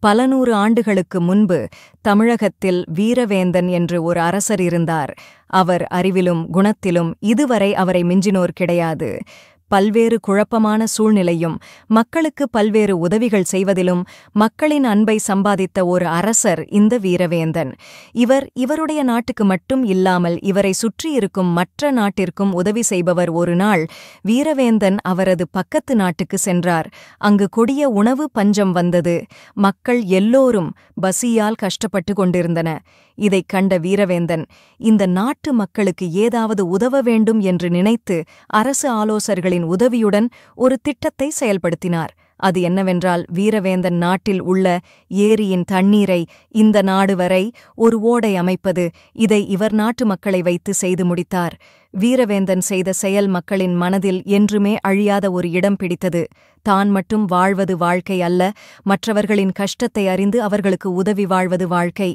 பல நூறு ஆண்டுகளுக்கு முன்பு தமிழகத்தில் வீரவேந்தன் என்று ஒரு அரசர் இருந்தார். அவர் அறிவிலும் குணத்திலும் இதுவரை அவரை மிஞ்சினோர் கிடையாது. பல்வேறு குழப்பமான சூழ்நிலையும் மக்களுக்கு பல்வேறு உதவிகள் செய்வதிலும் மக்களின் அன்பை சம்பாதித்த ஒரு அரசர் இந்த வீரவேந்தன். இவருடைய நாட்டுக்கு மட்டும் இல்லாமல் இவரை சுற்றியிருக்கும் மற்ற நாட்டிற்கும் உதவி செய்பவர். ஒரு நாள் வீரவேந்தன் அவரது பக்கத்து நாட்டுக்கு சென்றார். அங்கு கொடிய உணவு பஞ்சம் வந்தது. மக்கள் எல்லோரும் பசியால் கஷ்டப்பட்டு கொண்டிருந்தன. இதைக் கண்ட வீரவேந்தன் இந்த நாட்டு மக்களுக்கு ஏதாவது உதவ வேண்டும் என்று நினைத்து அரசு ஆலோசகர்களின் உதவியுடன் ஒரு திட்டத்தை செயல்படுத்தினார். அது என்னவென்றால், வீரவேந்தன் நாட்டில் உள்ள ஏரியின் தண்ணீரை இந்த நாடு வரை ஒரு ஓடை அமைப்பது. இதை இவர் நாட்டு மக்களை வைத்து செய்து முடித்தார். வீரவேந்தன் செய்த செயல் மக்களின் மனதில் என்றுமே அழியாத ஒரு இடம் பிடித்தது. தான் மட்டும் வாழ்வது வாழ்க்கை அல்ல, மற்றவர்களின் கஷ்டத்தை அறிந்து அவர்களுக்கு உதவி வாழ்வது வாழ்க்கை.